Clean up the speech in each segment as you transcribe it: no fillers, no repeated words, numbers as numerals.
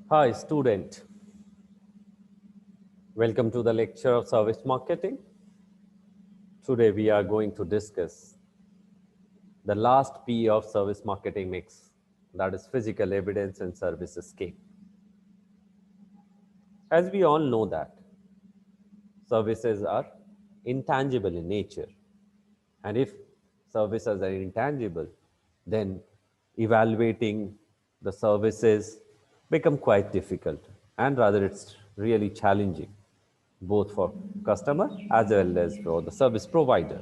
Hi, student. Welcome to the lecture of service marketing. Today we are going to discuss the last P of service marketing mix, that is physical evidence and service escape. As we all know that services are intangible in nature, and if services are intangible, then evaluating the services become quite difficult, and rather it's really challenging both for customer as well as for the service provider.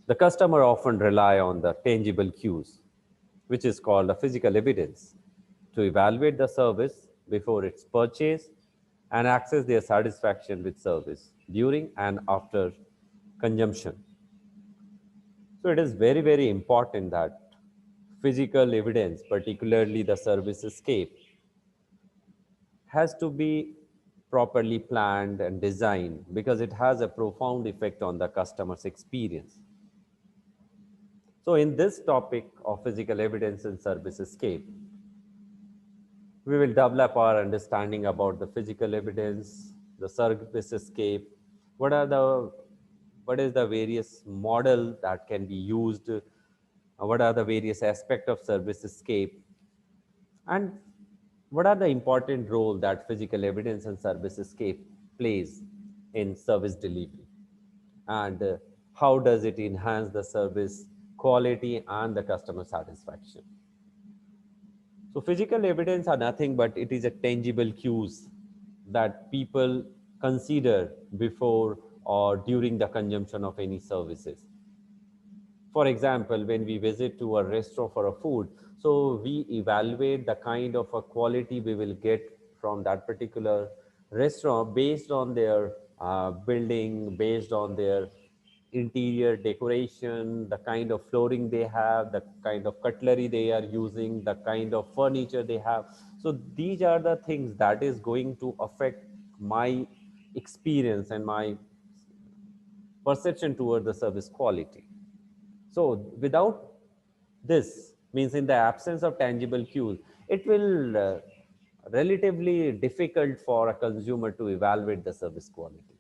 The customer often rely on the tangible cues, which is called a physical evidence, to evaluate the service before its purchase and access their satisfaction with service during and after consumption. So it is very, very important that physical evidence, particularly the service escape, has to be properly planned and designed because it has a profound effect on the customer's experience. So, in this topic of physical evidence and service escape, we will develop our understanding about the physical evidence, the service escape, what are the what is the various model that can be used, what are the various aspect of service escape, and what are the important role that physical evidence and service escape plays in service delivery, and how does it enhance the service quality and the customer satisfaction. So physical evidence are nothing but it is a tangible cues that people consider before or during the consumption of any services. For example, when we visit to a restaurant for a food, so we evaluate the kind of a quality we will get from that particular restaurant based on their building, based on their interior decoration, the kind of flooring they have, the kind of cutlery they are using, the kind of furniture they have. So these are the things that is going to affect my experience and my perception toward the service quality. So without this, means in the absence of tangible cues, it will relatively difficult for a consumer to evaluate the service quality,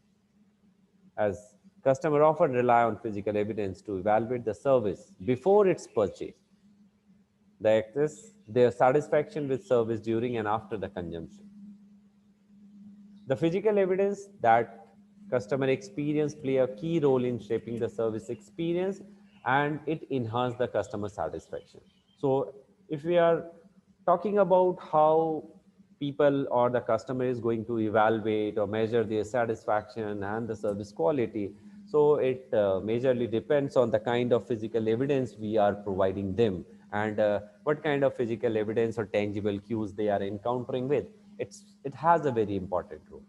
as customer often rely on physical evidence to evaluate the service before its purchase, the access, their satisfaction with service during and after the consumption. The physical evidence that customer experience play a key role in shaping the service experience, and it enhance the customer satisfaction. So if we are talking about how people or the customer is going to evaluate or measure their satisfaction and the service quality, so it majorly depends on the kind of physical evidence we are providing them, and what kind of physical evidence or tangible cues they are encountering with. It has a very important role.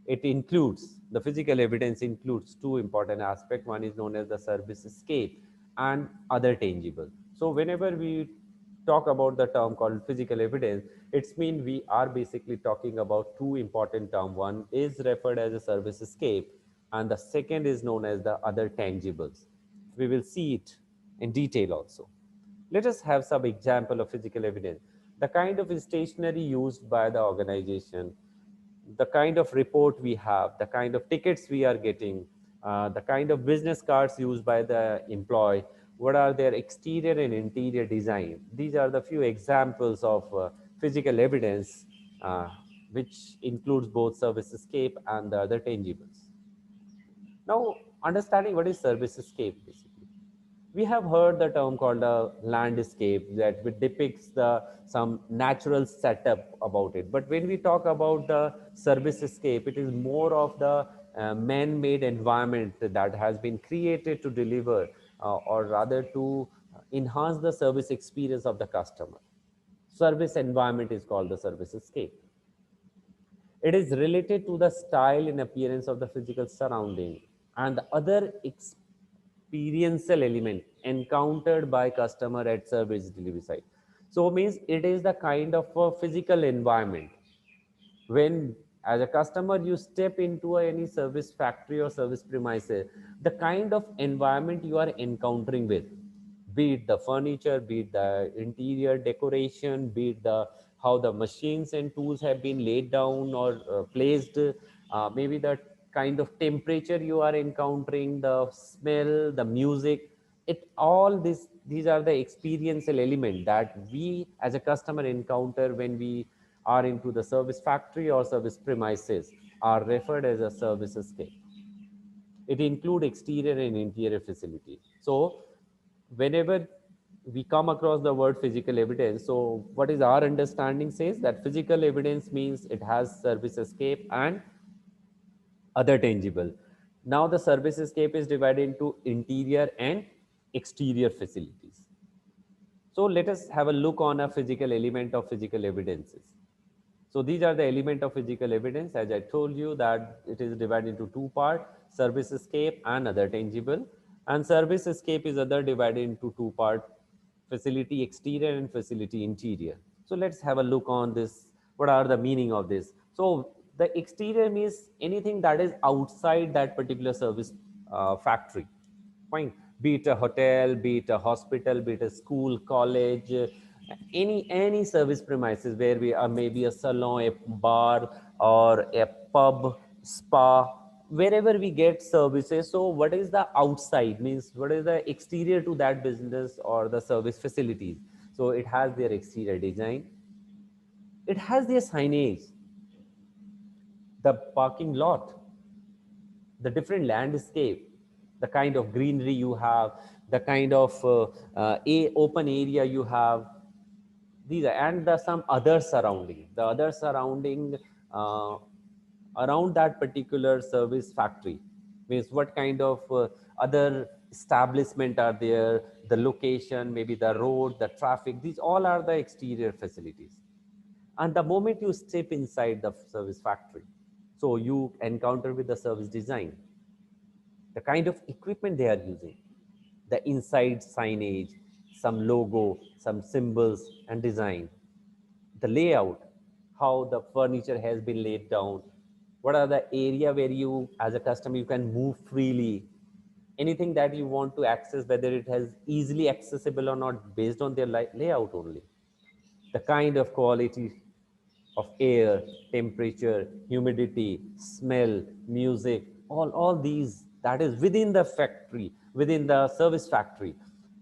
It includes, the physical evidence includes two important aspects. One is known as the service escape and other tangible. So whenever we talk about the term called physical evidence, it's mean we are basically talking about two important term. One is referred as a service escape, and the second is known as the other tangibles. We will see it in detail also. Let us have some example of physical evidence. The kind of stationery used by the organization, the kind of report we have, the kind of tickets we are getting, the kind of business cards used by the employee, what are their exterior and interior design. These are the few examples of physical evidence, which includes both service escape and the other tangibles. Now, understanding what is service escape basically. We have heard the term called a landscape that depicts the some natural setup about it. But when we talk about the service escape, it is more of the man-made environment that has been created to deliver, or rather to enhance the service experience of the customer. Service environment is called the service escape. It is related to the style and appearance of the physical surrounding and the other experiential element encountered by customer at service delivery site. So means it is the kind of a physical environment when, as a customer, you step into any service factory or service premises, the kind of environment you are encountering with, be it the furniture, be it the interior decoration, be it the how the machines and tools have been laid down or placed, maybe the kind of temperature you are encountering, the smell, the music, it all this these are the experiential element that we as a customer encounter when we are into the service factory or service premises are referred as a service escape. It include exterior and interior facility. So whenever we come across the word physical evidence, so what is our understanding says that physical evidence means it has service escape and other tangible. Now the service escape is divided into interior and exterior facilities. So let us have a look on a physical element of physical evidences. So these are the element of physical evidence. As I told you that it is divided into two parts, service escape and other tangible. And service escape is other divided into two parts, facility exterior and facility interior. So let's have a look on this. What are the meaning of this? So the exterior means anything that is outside that particular service factory. Fine. Be it a hotel, be it a hospital, be it a school, college, any service premises where we are, maybe a salon, a bar, or a pub, spa, wherever we get services. So what is the outside means, what is the exterior to that business or the service facilities? So it has their exterior design, it has their signage, the parking lot, the different landscape, the kind of greenery you have, the kind of a open area you have, these are, and the some other surrounding, the other surrounding uh, around that particular service factory means what kind of other establishment are there, the location, maybe the road, the traffic, these all are the exterior facilities. And the moment you step inside the service factory, so you encounter with the service design, the kind of equipment they are using, the inside signage, some logo, some symbols and design, the layout, how the furniture has been laid down, what are the area where you as a customer you can move freely, anything that you want to access, whether it has easily accessible or not based on their layout only, the kind of quality of air, temperature, humidity, smell, music, all these that is within the factory, within the service factory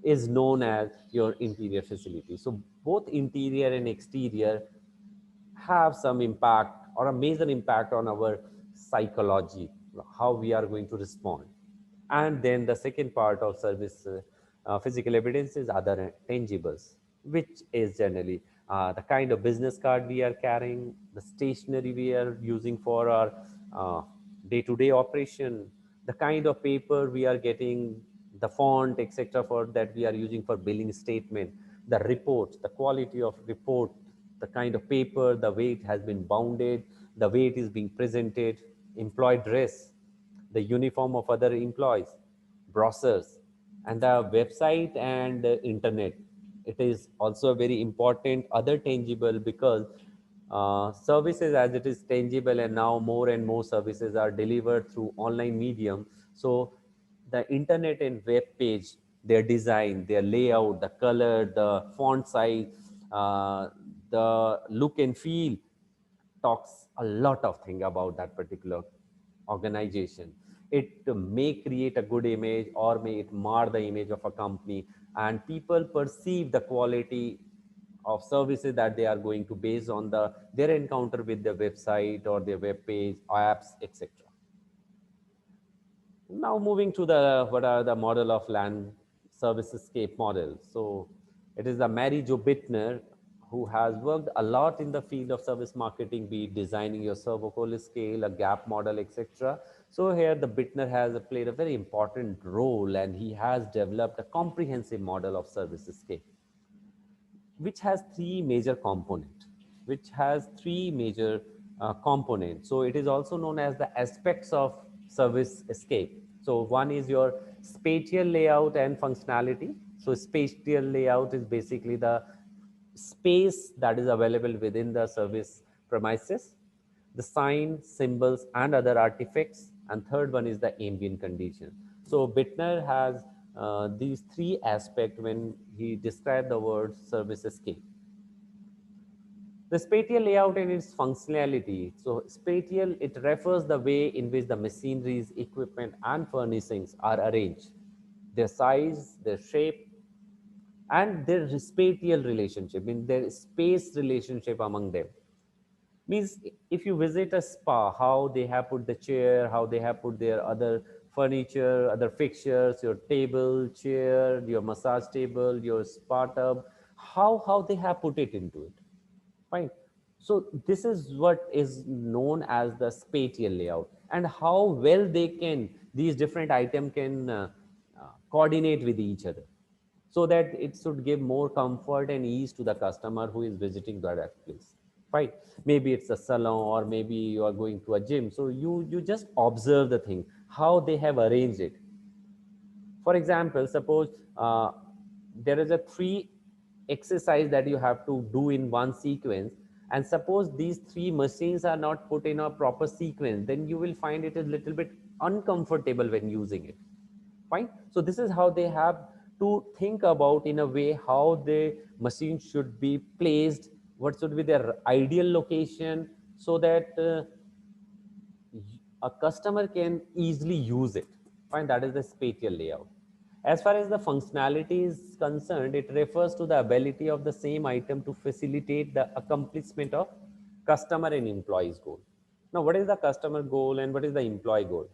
is known as your interior facility. So both interior and exterior have some impact or a major impact on our psychology, how we are going to respond. And then the second part of service physical evidence is other tangibles, which is generally the kind of business card we are carrying, the stationery we are using for our day-to-day operation, the kind of paper we are getting, the font, etc., for that we are using for billing statement, the report, the quality of report, the kind of paper, the way it has been bounded, the way it is being presented, employee dress, the uniform of other employees, brochures, and the website and internet. It is also a very important other tangible because services as it is tangible, and now more and more services are delivered through online medium. So the internet and web page, their design, their layout, the color, the font size, the look and feel talks a lot of thing about that particular organization. It may create a good image or may it mar the image of a company, and people perceive the quality of services that they are going to based on their encounter with the website or their web page, apps, etc. Now moving to the what are the model of land servicescape model. So it is the Mary Jo Bittner who has worked a lot in the field of service marketing, be it designing your servocall scale, a gap model, etc. So here the Bittner has played a very important role, and he has developed a comprehensive model of servicescape which has three major component, which has three major components. So it is also known as the aspects of service escape. So one is your spatial layout and functionality. So spatial layout is basically the space that is available within the service premises, the sign, symbols, and other artifacts. And third one is the ambient condition. So Bittner has these three aspects when he described the word service escape. The spatial layout and its functionality. So spatial, it refers the way in which the machineries, equipment and furnishings are arranged, their size, their shape, and their spatial relationship, in their space relationship among them. Means if you visit a spa, how they have put the chair, how they have put their other furniture, other fixtures, your table, chair, your massage table, your spa tub, how they have put it into it. Fine. So this is what is known as the spatial layout, and how well they can, these different items can coordinate with each other, so that it should give more comfort and ease to the customer who is visiting that place. Right? Maybe it's a salon, or maybe you are going to a gym. So you just observe the thing, how they have arranged it. For example, suppose there is a three exercise that you have to do in one sequence, and suppose these three machines are not put in a proper sequence, then you will find it a little bit uncomfortable when using it. Fine. So this is how they have to think about, in a way, how the machine should be placed, what should be their ideal location, so that a customer can easily use it. Fine, that is the spatial layout. As far as the functionality is concerned, it refers to the ability of the same item to facilitate the accomplishment of customer and employee's goal. Now, what is the customer goal and what is the employee goal?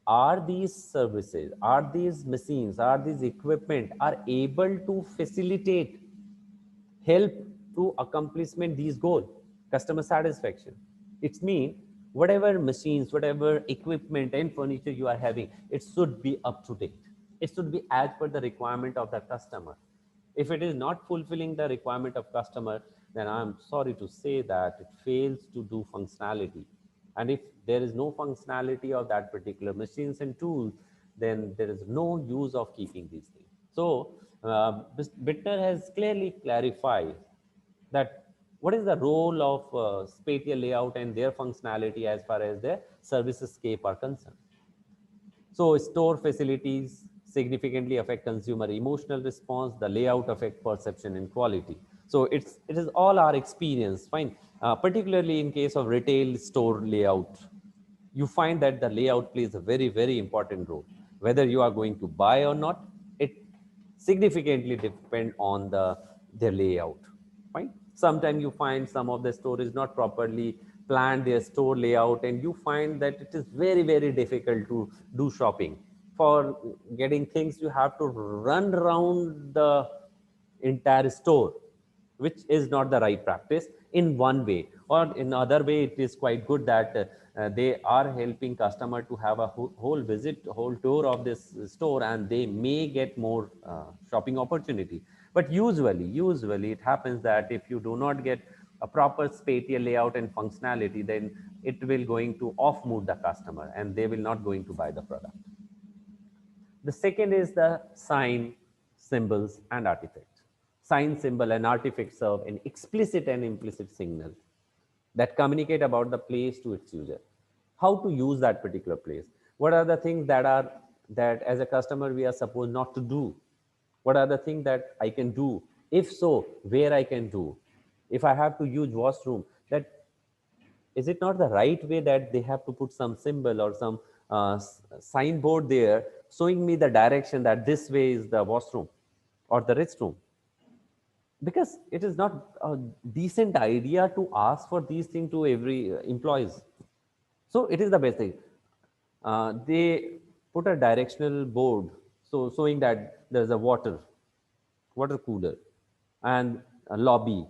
Are these services, are these machines, are these equipment are able to facilitate, help to accomplishment these goals, customer satisfaction? It's mean, whatever machines, whatever equipment and furniture you are having, it should be up to date, it should be as per the requirement of the customer. If it is not fulfilling the requirement of customer, then I'm sorry to say that it fails to do functionality. And if there is no functionality of that particular machines and tools, then there is no use of keeping these things. So Bittner has clearly clarified that what is the role of spatial layout and their functionality as far as their servicescape are concerned. So store facilities significantly affect consumer emotional response. The layout affect perception and quality. So it is all our experience. Fine. Particularly in case of retail store layout, you find that the layout plays a very important role. Whether you are going to buy or not, it significantly depend on their layout. Fine. Sometimes you find some of the store is not properly planned their store layout, and you find that it is very difficult to do shopping. For getting things, you have to run around the entire store, which is not the right practice in one way. Or in other way, it is quite good that they are helping customer to have a whole visit, whole tour of this store, and they may get more shopping opportunity. But usually it happens that if you do not get a proper spatial layout and functionality, then it will going to off mood the customer, and they will not going to buy the product. The second is the sign, symbols, and artifacts. Sign, symbol, and artifacts serve an explicit and implicit signal that communicate about the place to its user. How to use that particular place? What are the things that as a customer we are supposed not to do? What are the things that I can do? If so, where I can do? If I have to use washroom, that is it not the right way that they have to put some symbol or some signboard there showing me the direction that this way is the washroom or the restroom? Because it is not a decent idea to ask for these things to every employees. So it is the best thing. They put a directional board, so showing that there's a water cooler, and a lobby,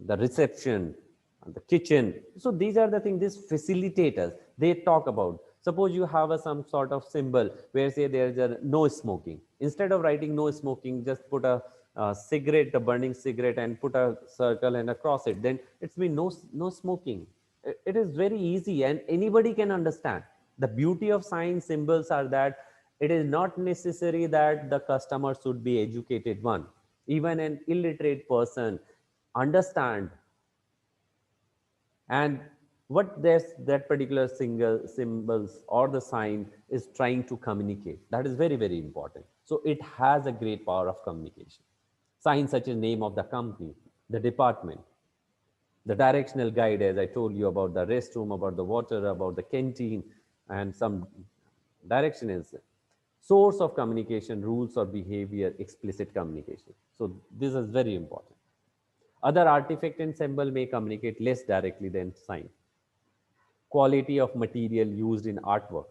the reception, and the kitchen. So these are the things, these facilitators, they talk about. Suppose you have some sort of symbol where say there's a no smoking. Instead of writing no smoking, just put a cigarette, a burning cigarette, and put a circle and across it. Then it's mean no smoking. It is very easy and anybody can understand. The beauty of sign symbols are that it is not necessary that the customer should be educated one. Even an illiterate person understand and what that particular single symbols or the sign is trying to communicate. That is very important. So it has a great power of communication. Signs such as name of the company, the department, The directional guide, as I told you, about the restroom, about the water, about the canteen, and some direction is source of communication, rules or behavior, explicit communication. So this is very important. Other artifact and symbol may communicate less directly than sign. Quality of material used in artwork,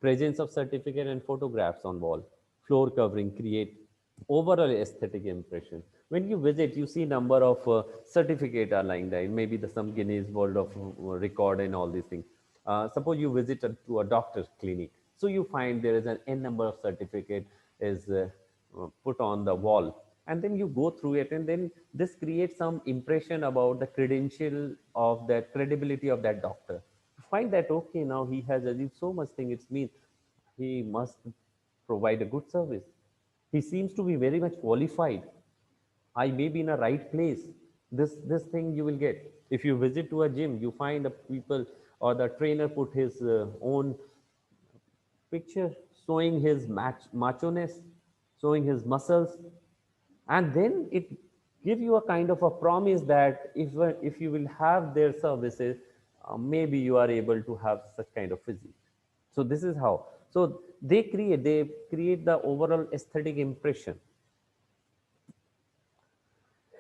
presence of certificate and photographs on wall, floor covering create overall aesthetic impression. When you visit, you see number of certificate are lying there. It may be the some Guinness World of Record and all these things. Suppose you visit to a doctor's clinic, so you find there is an n number of certificate is put on the wall, and then you go through it, and then this creates some impression about the credential of that credibility of that doctor. You find that okay, now he has achieved so much thing, it's mean he must provide a good service. He seems to be very much qualified. I may be in a right place. This thing you will get. If you visit to a gym, you find the people or the trainer put his own picture showing his macho-ness, showing his muscles, and then it give you a kind of a promise that if you will have their services, maybe you are able to have such kind of physique. So this is how. So they create the overall aesthetic impression.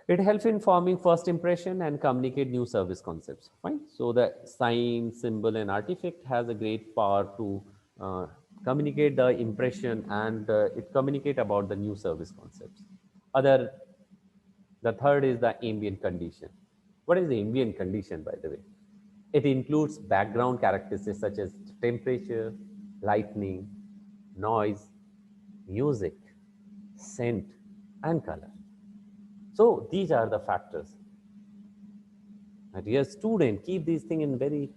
It helps in forming first impression and communicate new service concepts. Fine. So the sign, symbol, and artifact has a great power to communicate the impression, and it communicate about the new service concepts. Other, the third is the ambient condition. What is the ambient condition, by the way? It includes background characteristics such as temperature, lighting, noise, music, scent, and color. So these are the factors. And dear student, keep these things in very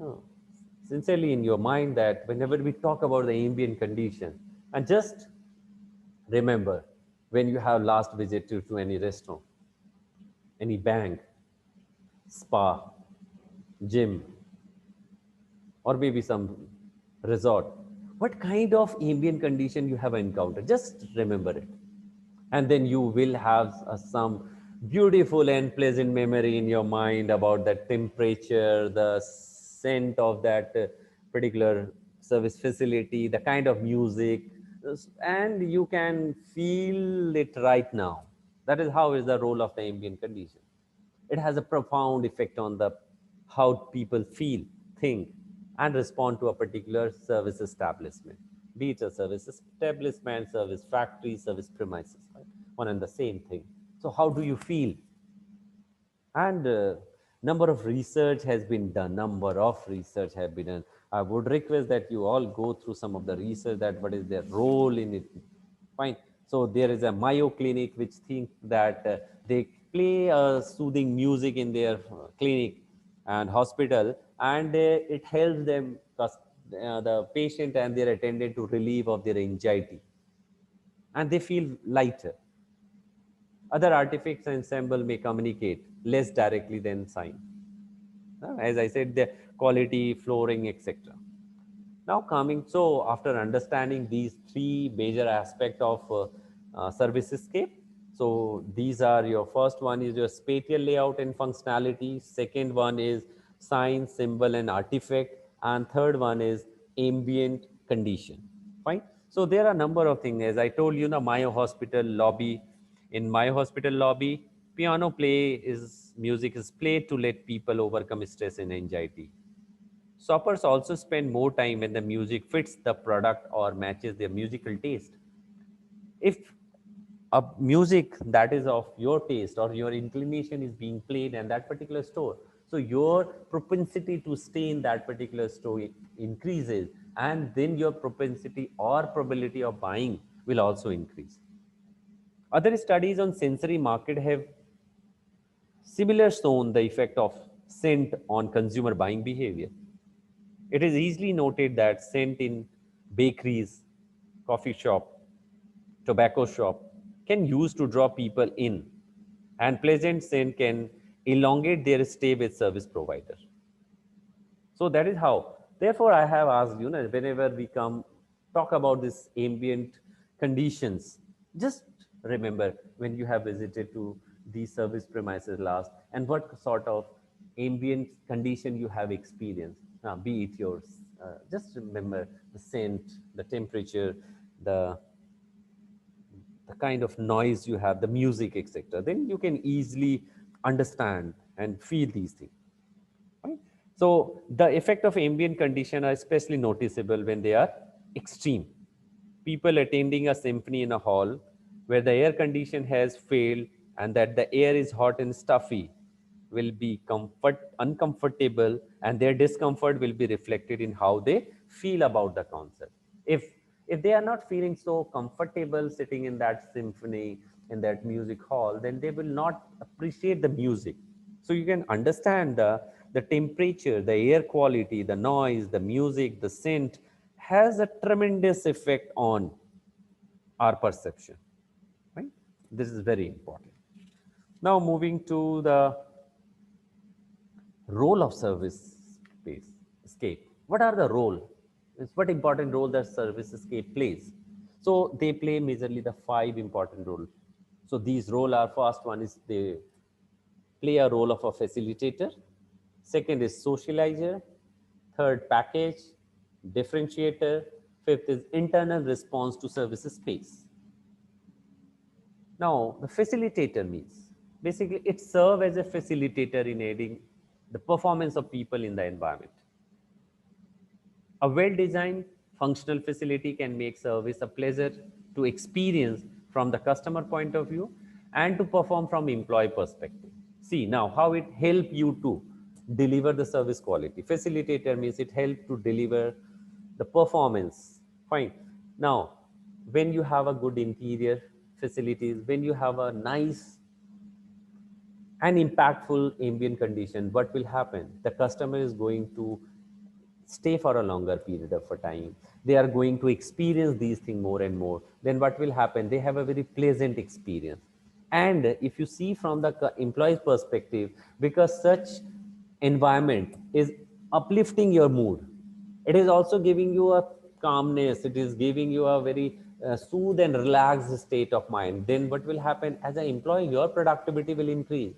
uh, sincerely in your mind, that whenever we talk about the ambient condition, and just remember when you have last visited to any restaurant, any bank, spa, gym, or maybe some resort, what kind of ambient condition you have encountered. Just remember it. And then you will have some beautiful and pleasant memory in your mind about the temperature, the scent of that particular service facility, the kind of music, and you can feel it right now. That is how is the role of the ambient condition. It has a profound effect on the how people feel, think, and respond to a particular service establishment, be it a service establishment, service factory, service premises, right? One and the same thing. So how do you feel? And number of research has been done. Number of research have been done. I would request that you all go through some of the research, that what is their role in it. Fine. So there is a Mayo Clinic which think that they play soothing music in their clinic and hospital, and it helps them, the patient and their attendant, to relieve of their anxiety, and they feel lighter. Other artifacts and symbol may communicate less directly than sign. As I said, the quality, flooring, etc. Now coming, so after understanding these three major aspects of Servicescape, so these are your first one is your spatial layout and functionality. Second one is sign, symbol, and artifact. And third one is ambient condition. Fine. So there are a number of things. As I told you, the Mayo Hospital lobby. In Mayo Hospital lobby, piano play is music is played to let people overcome stress and anxiety. Shoppers also spend more time when the music fits the product or matches their musical taste. If a music that is of your taste or your inclination is being played in that particular store, so your propensity to stay in that particular store increases, and then your propensity or probability of buying will also increase. Other studies on sensory market have similar shown the effect of scent on consumer buying behavior. It is easily noted that scent in bakeries, coffee shop, tobacco shop can use to draw people in, and pleasant scent can elongate their stay with service provider. So that is how. Therefore, I have asked you, whenever we come talk about this ambient conditions, just remember when you have visited to these service premises last, and what sort of ambient condition you have experienced. Be it yours, just remember the scent, the temperature, the kind of noise you have, the music, etc. Then you can easily understand and feel these things. Right? So the effect of ambient condition are especially noticeable when they are extreme. People attending a symphony in a hall where the air condition has failed and that the air is hot and stuffy will be uncomfortable, and their discomfort will be reflected in how they feel about the concert. If they are not feeling so comfortable sitting in that symphony, in that music hall, then they will not appreciate the music. So you can understand the temperature, the air quality, the noise, the music, the scent has a tremendous effect on our perception, right? This is very important. Now moving to the role of service space escape. What are the role? What important role that service escape plays? So they play majorly the five important roles. So these role are, first one is they play a role of a facilitator. Second is socializer. Third, package, differentiator. Fifth is internal response to services space. Now, the facilitator means basically it serves as a facilitator in aiding the performance of people in the environment. A well-designed functional facility can make service a pleasure to experience from the customer point of view and to perform from employee perspective. See now how it help you to deliver the service quality. Facilitator means it help to deliver the performance. Fine. Now, when you have a good interior facilities, when you have a nice and impactful ambient condition, what will happen? The customer is going to stay for a longer period of a time. They are going to experience these things more and more. Then what will happen? They have a very pleasant experience. And if you see from the employee's perspective, because such environment is uplifting your mood, it is also giving you a calmness, it is giving you a very soothed and relaxed state of mind. Then what will happen? As an employee, your productivity will increase.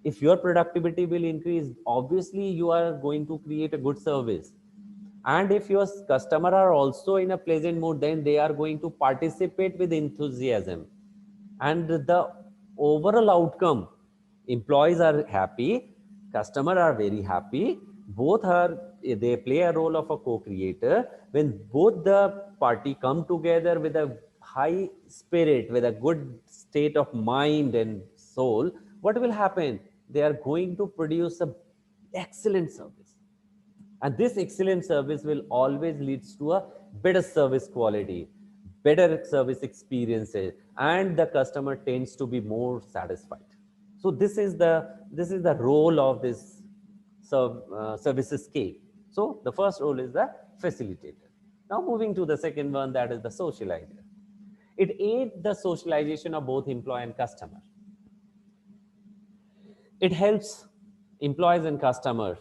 If your productivity will increase, obviously you are going to create a good service. And if your customer are also in a pleasant mood, then they are going to participate with enthusiasm. And the overall outcome, employees are happy, customer are very happy, both are, they play a role of a co-creator. When both the party come together with a high spirit, with a good state of mind and soul, what will happen? They are going to produce a excellent service, and this excellent service will always leads to a better service quality, better service experiences, and the customer tends to be more satisfied. So this is the role of this services scale. So the first role is the facilitator. Now moving to the second one, that is the socializer. It aids the socialization of both employee and customer. It helps employees and customers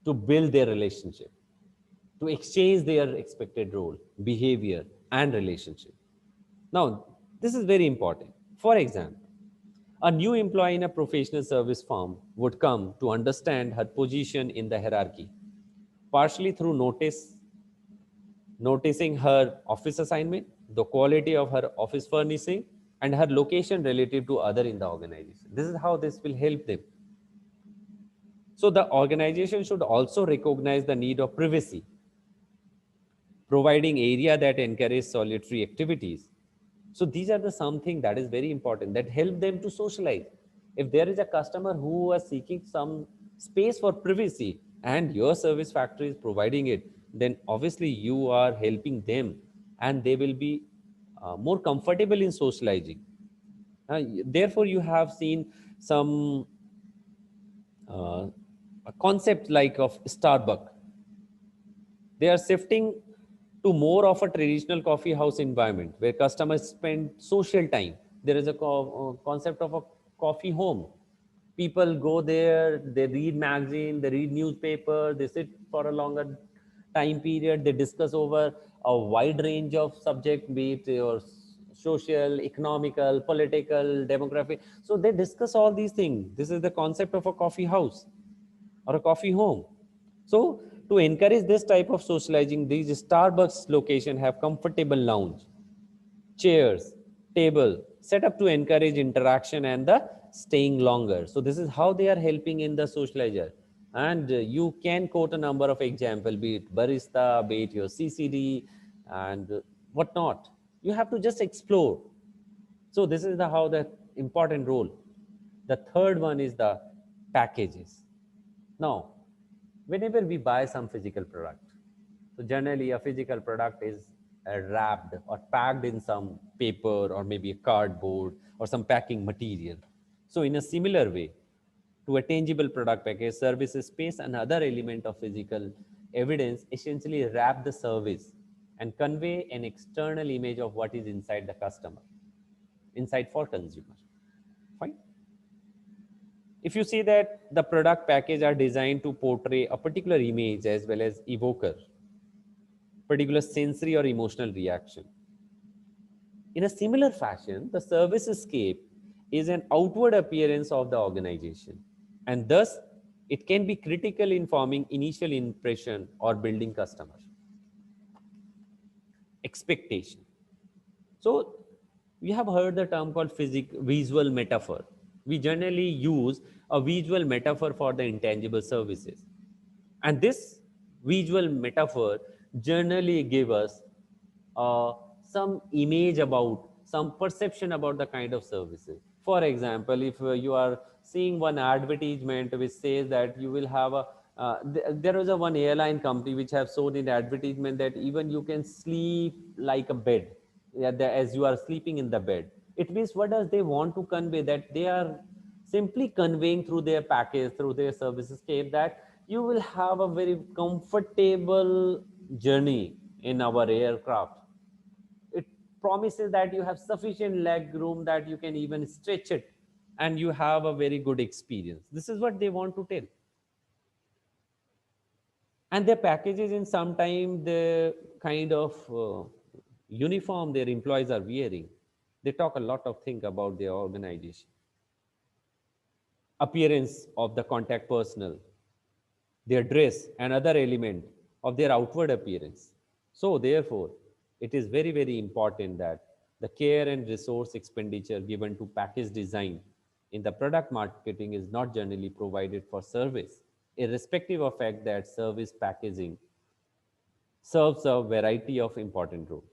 to build their relationship, to exchange their expected role, behavior, and relationship. Now, this is very important. For example, a new employee in a professional service firm would come to understand her position in the hierarchy, partially through noticing her office assignment, the quality of her office furnishing, and her location relative to other in the organization. This is how this will help them. So the organization should also recognize the need of privacy, providing area that encourage solitary activities. So these are the something that is very important that help them to socialize. If there is a customer who is seeking some space for privacy and your service factory is providing it, then obviously you are helping them and they will be more comfortable in socializing. Therefore, you have seen some uh, a concept like of Starbucks. They are shifting to more of a traditional coffee house environment where customers spend social time. There is a concept of a coffee home. People go there, they read magazine, they read newspaper, they sit for a longer time period, they discuss over a wide range of subject, be it your social, economical, political, demographic. So they discuss all these things. This is the concept of a coffee house or a coffee home. So to encourage this type of socializing, these Starbucks location have comfortable lounge, chairs, table set up to encourage interaction and the staying longer. So this is how they are helping in the socializer. And you can quote a number of example, be it barista, be it your CCD, and whatnot. You have to just explore. So this is the how the important role. The third one is the packages. Now, whenever we buy some physical product, so generally a physical product is wrapped or packed in some paper or maybe a cardboard or some packing material. So in a similar way, to a tangible product package, services space and other element of physical evidence essentially wrap the service and convey an external image of what is inside the customer, inside for consumer. Fine. If you see that the product package are designed to portray a particular image as well as evoke a particular sensory or emotional reaction. In a similar fashion, the servicescape is an outward appearance of the organization, and thus it can be critical in forming initial impression or building customer expectation. So we have heard the term called visual metaphor. We generally use a visual metaphor for the intangible services. And this visual metaphor generally give us some image about, some perception about the kind of services. For example, if you are seeing one advertisement which says that you will have a, there was a one airline company which have shown in the advertisement that even you can sleep like a bed, yeah, as you are sleeping in the bed. It means what does they want to convey? That they are simply conveying through their package, through their services scape, that you will have a very comfortable journey in our aircraft. It promises that you have sufficient leg room that you can even stretch it and you have a very good experience. This is what they want to tell. And their packages in some time, the kind of uniform their employees are wearing, they talk a lot of things about their organization. Appearance of the contact personnel, their dress and other element of their outward appearance. So therefore, it is very, very important that the care and resource expenditure given to package design in the product marketing is not generally provided for service, irrespective of fact that service packaging serves a variety of important roles.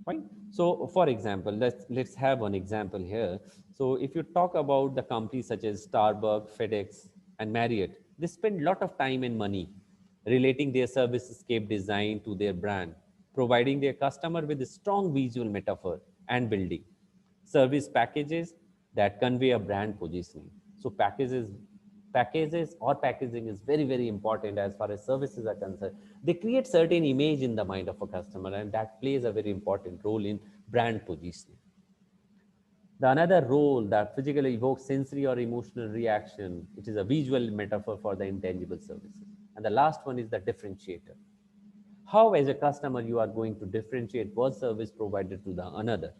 Fine. So, for example, let's have one example here. So, if you talk about the companies such as Starbucks, FedEx, and Marriott, they spend a lot of time and money relating their service escape design to their brand, providing their customer with a strong visual metaphor and building service packages that convey a brand positioning. So, packages or packaging is very, very important as far as services are concerned. They create certain image in the mind of a customer, and that plays a very important role in brand positioning. The another role that physically evokes sensory or emotional reaction, it is a visual metaphor for the intangible services. And the last one is the differentiator. How as a customer you are going to differentiate one service provided to the another.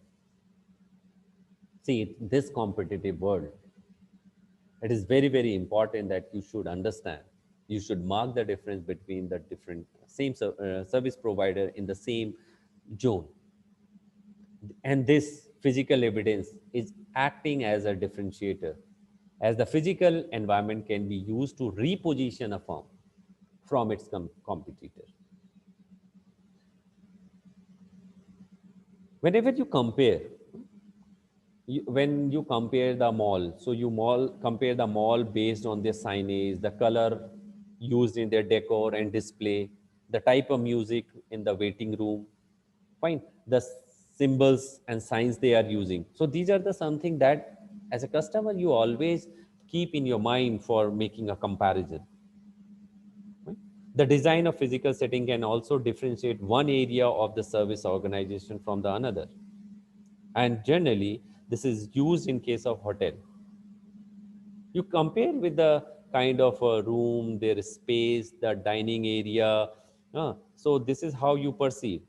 See, this competitive world, it is very, very important that you should understand, you should mark the difference between the different same service provider in the same zone. And this physical evidence is acting as a differentiator, as the physical environment can be used to reposition a firm from its competitor. Whenever you compare, when you compare the mall, so you compare the mall based on their signage, the color used in their decor and display, the type of music in the waiting room, fine, the symbols and signs they are using. So these are the something that as a customer you always keep in your mind for making a comparison. Right? The design of physical setting can also differentiate one area of the service organization from the another. And generally, this is used in case of hotel. You compare with the kind of a room, their space, the dining area. So this is how you perceive.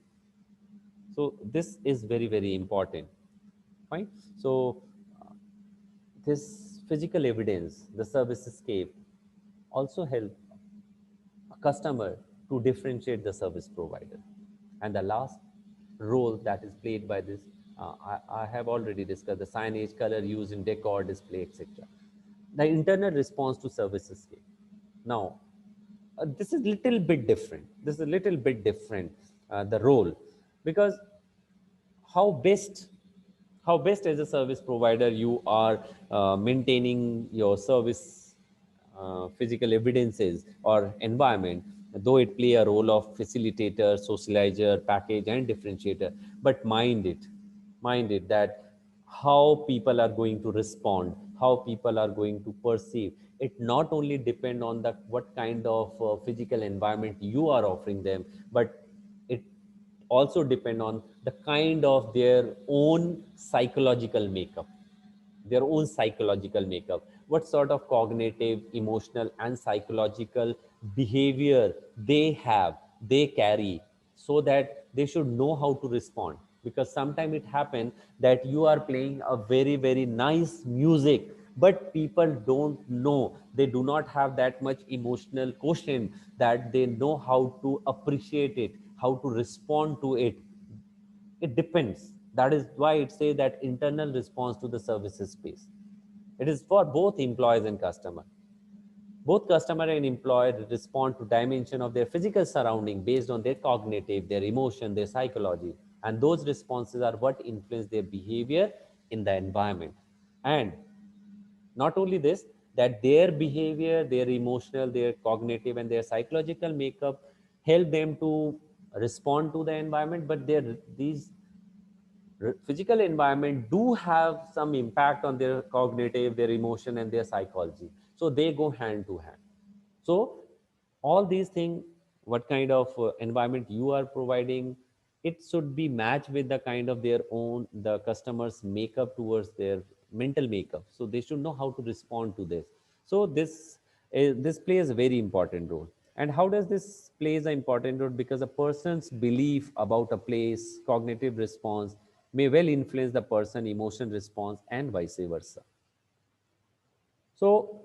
So this is very, very important. Fine. So this physical evidence, the service escape, also help a customer to differentiate the service provider. And the last role that is played by this, I have already discussed the signage, color used in decor, display, etc. The internal response to service escape. Now, this is little bit different. This is a little bit different, the role, because how best how best as a service provider you are maintaining your service physical evidences or environment, though it play a role of facilitator, socializer, package and differentiator. But mind it that how people are going to respond, how people are going to perceive it, not only depend on the what kind of physical environment you are offering them, but it also depend on the kind of their own psychological makeup, what sort of cognitive, emotional and psychological behavior they carry, so that they should know how to respond. Because sometimes it happens that you are playing a very, very nice music, but people don't know, they do not have that much emotional quotient that they know how to appreciate it, how to respond to it. It depends. That is why it says that internal response to the services space. It is for both employees and customer. Both customer and employee respond to dimension of their physical surrounding based on their cognitive, their emotion, their psychology. And those responses are what influence their behavior in the environment. And not only this, that their behavior, their emotional, their cognitive and their psychological makeup help them to respond to the environment, but these physical environment do have some impact on their cognitive, their emotion and their psychology. So they go hand to hand. So all these things, what kind of environment you are providing, it should be matched with the kind of their own, the customers makeup towards their mental makeup. So they should know how to respond to this. So this plays a very important role. And how does this plays an important role? Because a person's belief about a place, cognitive response may well influence the person emotion response and vice versa. So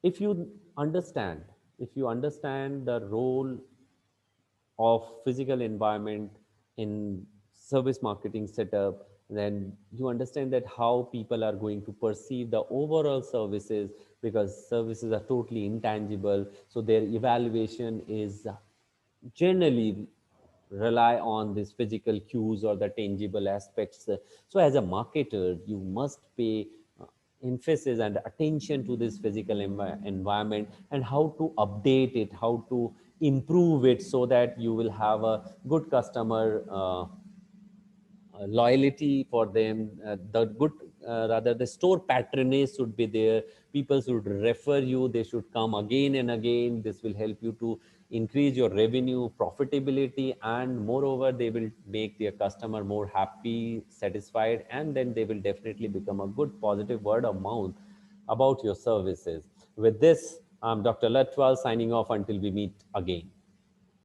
if you understand if you understand the role of physical environment in service marketing setup, then you understand that how people are going to perceive the overall services, because services are totally intangible, so their evaluation is generally rely on these physical cues or the tangible aspects. So as a marketer, you must pay emphasis and attention to this physical environment, and how to update it, how to improve it, so that you will have a good customer loyalty for them, the good rather the store patronage should be there, people should refer you, they should come again and again. This will help you to increase your revenue profitability, and moreover they will make their customer more happy, satisfied, and then they will definitely become a good positive word of mouth about your services. With this, I'm Dr. Latwal signing off until we meet again.